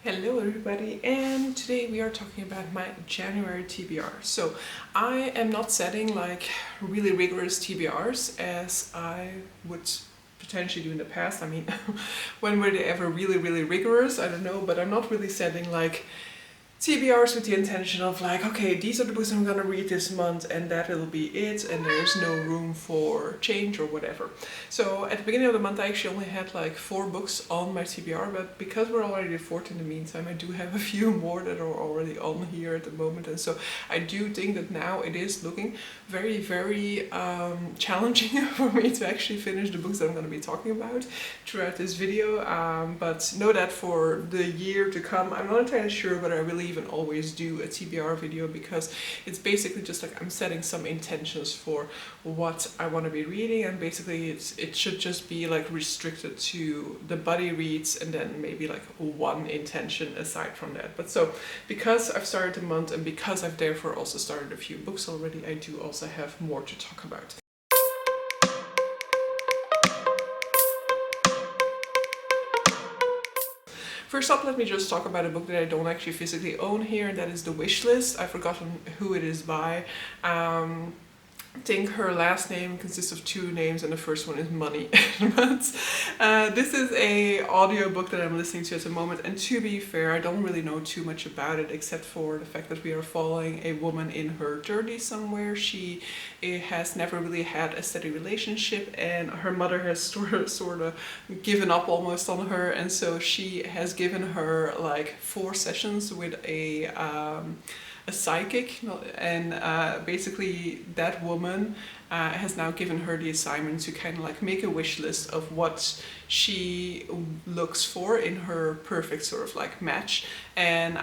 Hello everybody, and today we are talking about my January TBR. So I am not setting like really rigorous TBRs as I would potentially do in the past. I mean, when were they ever really rigorous? I don't know, but I'm not really setting like TBRs with the intention of like, okay, these are the books I'm gonna read this month and that will be it, and there's no room for change or whatever. So at the beginning of the month I actually only had like 4 books on my TBR, but because we're already the 4th in the meantime, I do have a few more that are already on here at the moment, and so I do think that now it is looking very challenging for me to actually finish the books that I'm going to be talking about throughout this video, but know that for the year to come, I'm not entirely sure whether I will even always do a TBR video, because it's basically just like I'm setting some intentions for what I want to be reading, and basically it should just be like restricted to the buddy reads and then maybe like one intention aside from that. But so because I've started the month and because I've therefore also started a few books already, I do also have more to talk about. First up, let me just talk about a book that I don't actually physically own here, and that is The Wishlist. I've forgotten who it is by. I think her last name consists of 2 names and the first one is Money. But this is a audiobook that I'm listening to at the moment, and to be fair, I don't really know too much about it except for the fact that we are following a woman in her 30s somewhere. She has never really had a steady relationship, and her mother has sort of given up almost on her, and so she has given her like 4 sessions with a psychic, and basically that woman has now given her the assignment to kind of like make a wish list of what she looks for in her perfect sort of like match, and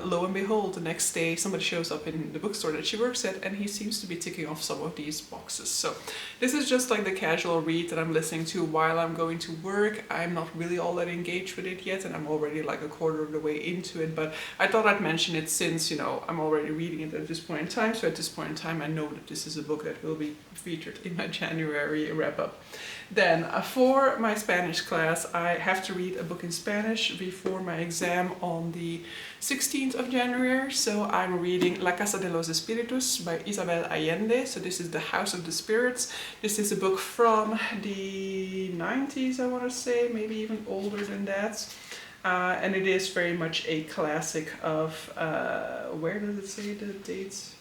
lo and behold, the next day somebody shows up in the bookstore that she works at, and he seems to be ticking off some of these boxes. So this is just like the casual read that I'm listening to while I'm going to work. I'm not really all that engaged with it yet, and I'm already like a quarter of the way into it, but I thought I'd mention it since, you know, I'm already reading it at this point in time. So at this point in time I know that this is a book that will be featured in my January wrap-up. Then for my Spanish class, I have to read a book in Spanish before my exam on the 16th of January. So I'm reading La Casa de los Espíritus by Isabel Allende. So this is The House of the Spirits. This is a book from the 90s, I want to say, maybe even older than that. And it is very much a classic of, where does it say the dates?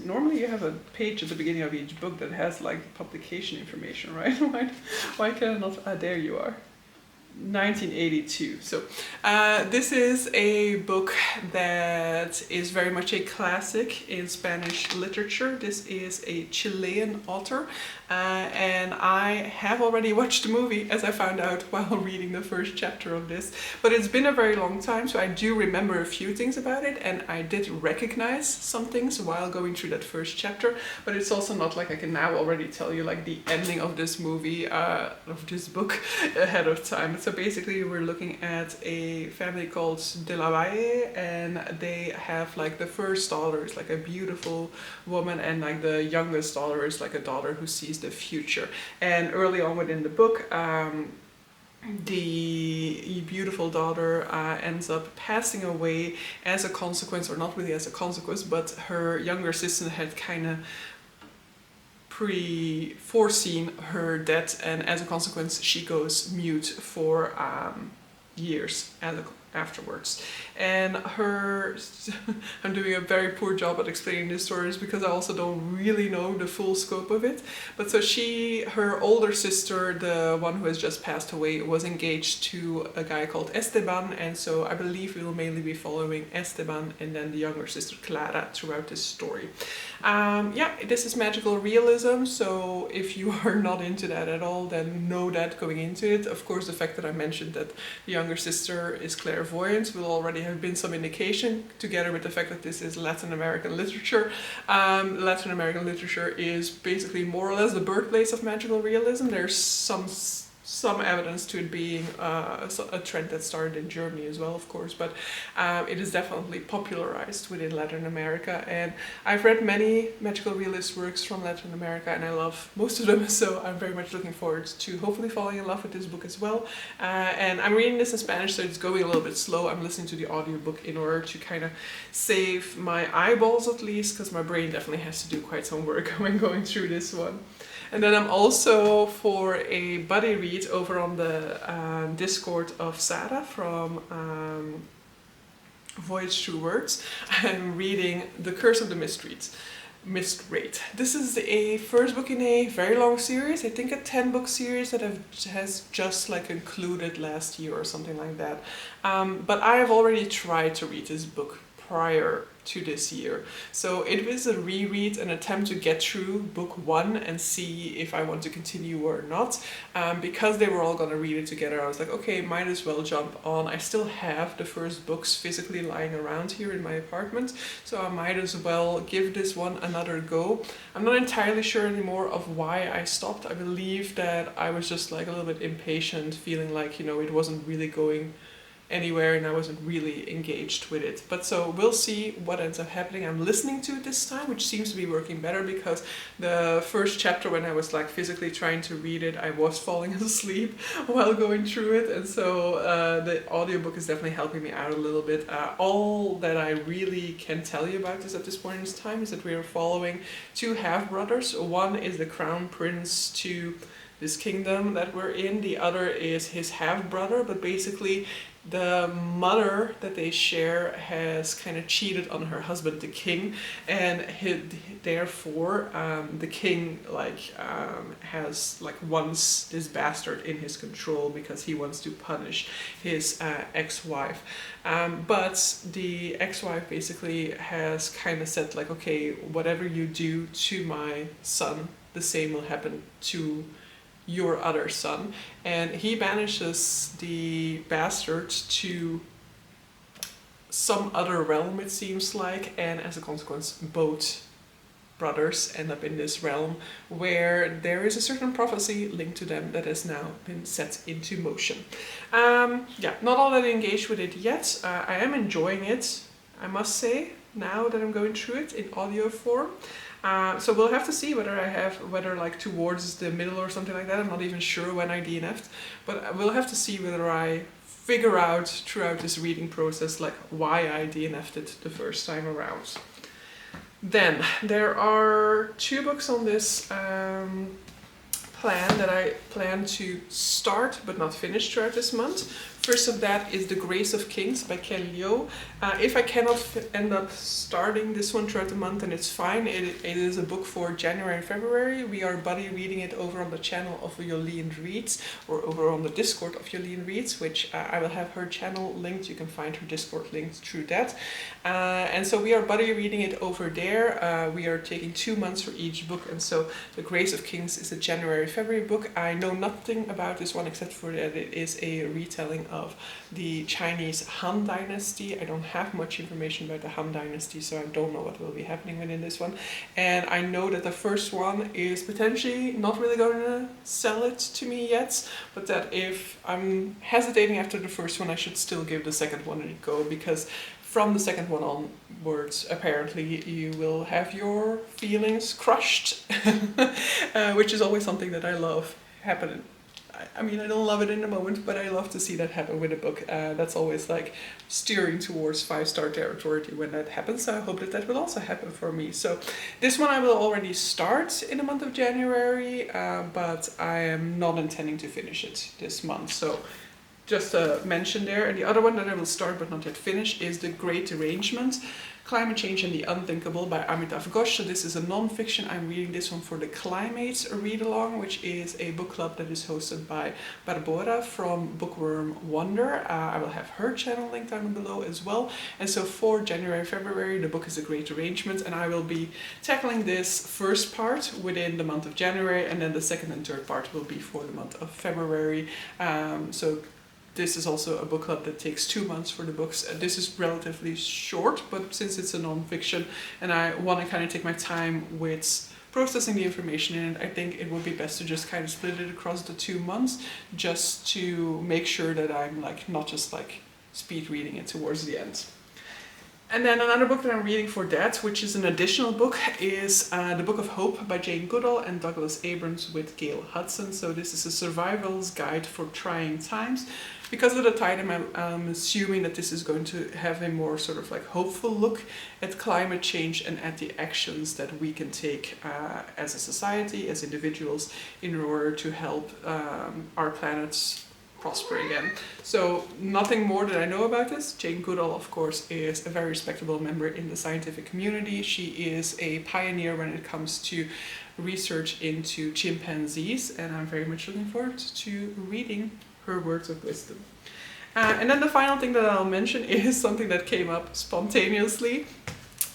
Normally you have a page at the beginning of each book that has like publication information, right? Why can I not? There you are. 1982. So this is a book that is very much a classic in Spanish literature. This is a Chilean author, and I have already watched the movie, as I found out while reading the first chapter of this, but it's been a very long time, so I do remember a few things about it, and I did recognize some things while going through that first chapter, but it's also not like I can now already tell you like the ending of this movie, of this book ahead of time. So basically we're looking at a family called De La Valle, and they have like the first daughter is like a beautiful woman, and like the youngest daughter is like a daughter who sees the future. And early on within the book, the beautiful daughter ends up passing away as a consequence, or not really as a consequence, but her younger sister had kind of foreseen her death, and as a consequence she goes mute for years afterwards. And I'm doing a very poor job at explaining these stories because I also don't really know the full scope of it. But so her older sister, the one who has just passed away, was engaged to a guy called Esteban, and so I believe we will mainly be following Esteban and then the younger sister Clara throughout this story. Yeah, this is magical realism, so if you are not into that at all, then know that going into it. Of course, the fact that I mentioned that the younger sister is clairvoyant will already have been some indication, together with the fact that this is Latin American literature. Latin American literature is basically more or less the birthplace of magical realism. There's some some evidence to it being a trend that started in Germany as well, of course, but it is definitely popularized within Latin America. And I've read many magical realist works from Latin America, and I love most of them, so I'm very much looking forward to hopefully falling in love with this book as well. And I'm reading this in Spanish, so it's going a little bit slow. I'm listening to the audiobook in order to kind of save my eyeballs at least, because my brain definitely has to do quite some work when going through this one. And then I'm also, for a buddy read over on the Discord of Sarah from Voyage Through Words, I'm reading The Curse of the Mist Wraith. This is a first book in a very long series, I think a 10-book series that has just like concluded last year or something like that. But I have already tried to read this book prior to this year. So it was a reread, an attempt to get through book 1 and see if I want to continue or not. Because they were all gonna read it together, I was like, okay, might as well jump on. I still have the first books physically lying around here in my apartment, so I might as well give this one another go. I'm not entirely sure anymore of why I stopped. I believe that I was just like a little bit impatient, feeling like, you know, it wasn't really going anywhere and I wasn't really engaged with it. But so we'll see what ends up happening. I'm listening to it this time, which seems to be working better, because the first chapter, when I was like physically trying to read it, I was falling asleep while going through it, and so the audiobook is definitely helping me out a little bit. All that I really can tell you about this at this point in time is that we are following two half-brothers. One is the crown prince to this kingdom that we're in, the other is his half-brother, but basically the mother that they share has kind of cheated on her husband, the king, and therefore the king has wants this bastard in his control because he wants to punish his ex-wife. But the ex-wife basically has kind of said like, okay, whatever you do to my son, the same will happen to your other son. And he banishes the bastard to some other realm, it seems like, and as a consequence both brothers end up in this realm where there is a certain prophecy linked to them that has now been set into motion. Yeah, not all that engaged with it yet. I am enjoying it, I must say, now that I'm going through it in audio form. So we'll have to see whether like towards the middle or something like that, I'm not even sure when I DNF'd, but we'll have to see whether I figure out throughout this reading process like why I DNF'd it the first time around. Then there are 2 books on this plan that I plan to start but not finish throughout this month. First of that is The Grace of Kings by Kelly Liu. If I cannot end up starting this one throughout the month, then it's fine. It is a book for January and February. We are buddy reading it over on the channel of Jolien Reads, or over on the Discord of Jolien Reads, which I will have her channel linked. You can find her Discord linked through that. And so we are buddy reading it over there. We are taking 2 months for each book, and so The Grace of Kings is a January-February book. I know nothing about this one except for that it is a retelling of the Chinese Han Dynasty. I don't have much information about the Han Dynasty, so I don't know what will be happening within this one. And I know that the first one is potentially not really going to sell it to me yet, but that if I'm hesitating after the first one, I should still give the second one a go, because from the second one onwards, apparently, you will have your feelings crushed, which is always something that I love happen. I mean, I don't love it in the moment, but I love to see that happen with a book. That's always like steering towards 5-star territory when that happens. So I hope that that will also happen for me. So this one I will already start in the month of January, but I am not intending to finish it this month. So just a mention there. And the other one that I will start but not yet finish is The Great Derangement, Climate Change and the Unthinkable by Amitav Ghosh. So this is a non-fiction. I'm reading this one for the Climate read-along, which is a book club that is hosted by Barbora from Bookworm Wonder. I will have her channel linked down below as well. And so for January, February, the book is A Great Arrangement, and I will be tackling this first part within the month of January, and then the second and third part will be for the month of February. So this is also a book club that takes 2 months for the books. This is relatively short, but since it's a non-fiction and I want to kind of take my time with processing the information in it, I think it would be best to just kind of split it across the 2 months, just to make sure that I'm like not just like speed reading it towards the end. And then another book that I'm reading for that, which is an additional book, is The Book of Hope by Jane Goodall and Douglas Abrams with Gail Hudson. So this is a survival's guide for trying times. Because of the title, I'm assuming that this is going to have a more sort of like hopeful look at climate change and at the actions that we can take as a society, as individuals, in order to help our planet prosper again. So nothing more that I know about this. Jane Goodall, of course, is a very respectable member in the scientific community. She is a pioneer when it comes to research into chimpanzees, and I'm very much looking forward to reading her words of wisdom. And then the final thing that I'll mention is something that came up spontaneously,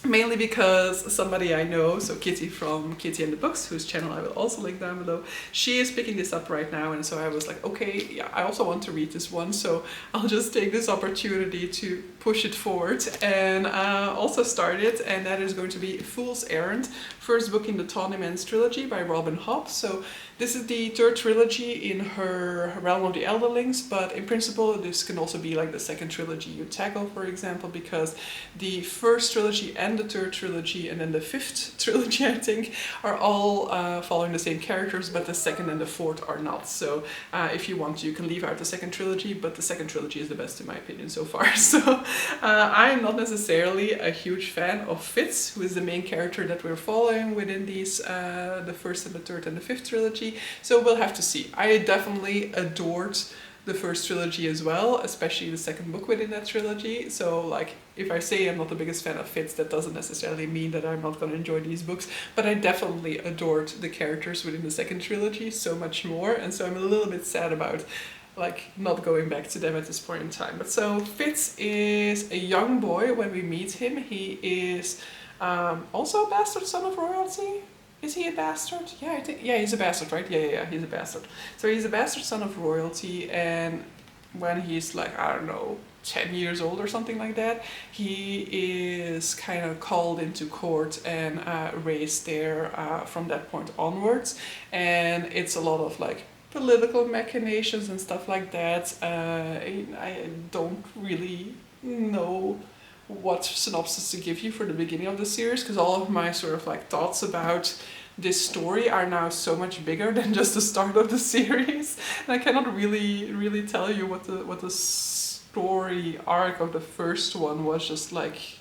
mainly because somebody I know, so Kitty from Kitty and the Books, whose channel I will also link down below, she is picking this up right now, and so I was like, okay, yeah, I also want to read this one, so I'll just take this opportunity to push it forward and also start it, and that is going to be Fool's Errand, first book in the Tawny Man's trilogy by Robin Hobb. So this is the third trilogy in her Realm of the Elderlings, but in principle this can also be like the second trilogy you tackle, for example, because the first trilogy and the third trilogy and then the fifth trilogy, I think, are all following the same characters, but the second and the fourth are not. So if you want, you can leave out the second trilogy, but the second trilogy is the best in my opinion so far. So I'm not necessarily a huge fan of Fitz, who is the main character that we're following within these the first and the third and the fifth trilogy. So we'll have to see. I definitely adored the first trilogy as well, especially the second book within that trilogy. So like, if I say I'm not the biggest fan of Fitz, that doesn't necessarily mean that I'm not going to enjoy these books, but I definitely adored the characters within the second trilogy so much more, and so I'm a little bit sad about like not going back to them at this point in time. But so Fitz is a young boy when we meet him. He is also a bastard son of royalty. Is he a bastard? Yeah, I think, yeah, he's a bastard, right? Yeah, he's a bastard. So he's a bastard son of royalty, and when he's like, I don't know, 10 years old or something like that, he is kind of called into court and raised there from that point onwards. And it's a lot of like political machinations and stuff like that. I don't really know what synopsis to give you for the beginning of the series, because all of my sort of like thoughts about this story are now so much bigger than just the start of the series, and I cannot really tell you what the story arc of the first one was, just like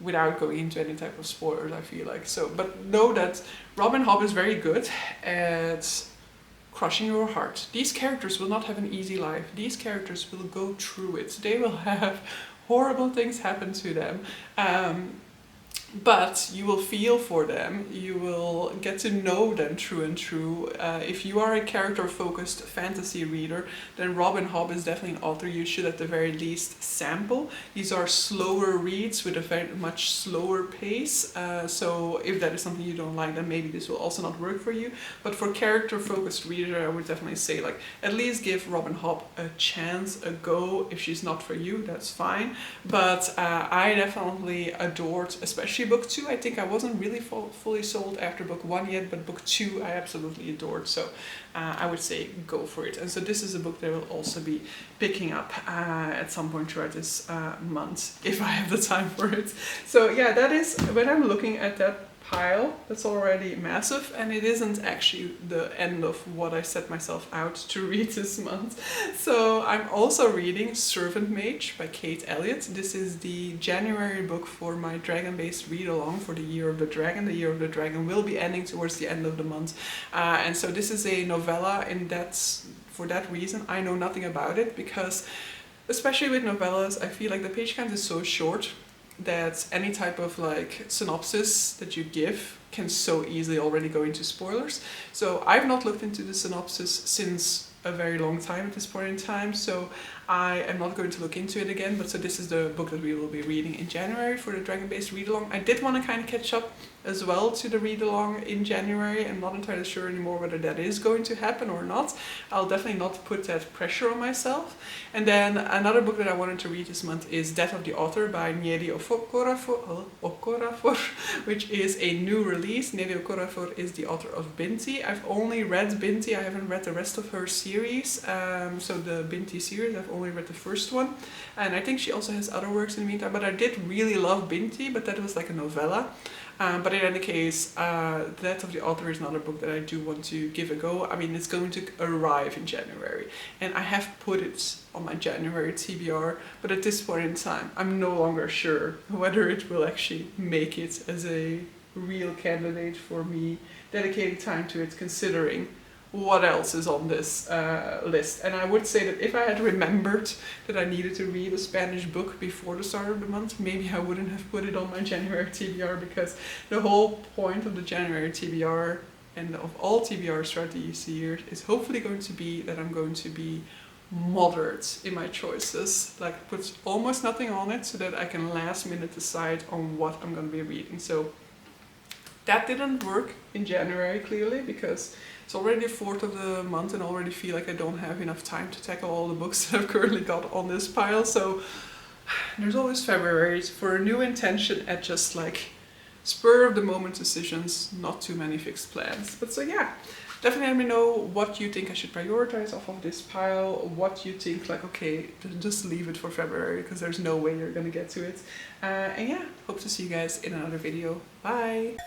without going into any type of spoilers, I feel like. So, but know that Robin Hobb is very good at crushing your heart. These characters will not have an easy life. These characters will go through it. They will have horrible things happen to them, but you will feel for them, you will get to know them true and true. If you are a character-focused fantasy reader, then Robin Hobb is definitely an author you should at the very least sample. These are slower reads with a very much slower pace, so if that is something you don't like, then maybe this will also not work for you. But for character-focused reader, I would definitely say like at least give Robin Hobb a chance, a go. If she's not for you, that's fine. But I definitely adored, especially book 2. I think I wasn't really fully sold after book 1 yet, but book 2 I absolutely adored, so I would say go for it. And so this is a book that I will also be picking up at some point throughout this month, if I have the time for it. So yeah, that is, when I'm looking at that pile, that's already massive, and it isn't actually the end of what I set myself out to read this month. So I'm also reading Servant Mage by Kate Elliott. This is the January book for my dragon-based read-along for the Year of the Dragon. The Year of the Dragon will be ending towards the end of the month, and so this is a novella, and for that reason I know nothing about it, because especially with novellas, I feel like the page count is so short that any type of like synopsis that you give can so easily already go into spoilers. So I've not looked into the synopsis since a very long time at this point in time, so I am not going to look into it again. But so this is the book that we will be reading in January for the dragon-based read-along. I did want to kind of catch up as well to the read along in January. I'm not entirely sure anymore whether that is going to happen or not. I'll definitely not put that pressure on myself. And then another book that I wanted to read this month is Death of the Author by Nnedi Okorafor, which is a new release. Nnedi Okorafor is the author of Binti. I've only read Binti, I haven't read the rest of her series. So the Binti series, I've only read the first one. And I think she also has other works in the meantime, but I did really love Binti, but that was like a novella. But in any case, Death of the Author is another book that I do want to give a go. I mean, it's going to arrive in January, and I have put it on my January TBR, but at this point in time, I'm no longer sure whether it will actually make it as a real candidate for me dedicating time to it, considering what else is on this list. And I would say that if I had remembered that I needed to read a Spanish book before the start of the month, maybe I wouldn't have put it on my January TBR, because the whole point of the January TBR and of all TBRs throughout these years is hopefully going to be that I'm going to be moderate in my choices, like put almost nothing on it so that I can last minute decide on what I'm going to be reading. So that didn't work in January, clearly, because it's already the 4th of the month and I already feel like I don't have enough time to tackle all the books that I've currently got on this pile. So there's always February for a new intention at just like spur of the moment decisions, not too many fixed plans. But so yeah, definitely let me know what you think I should prioritize off of this pile, what you think like, okay, just leave it for February because there's no way you're gonna get to it. And yeah, hope to see you guys in another video. Bye!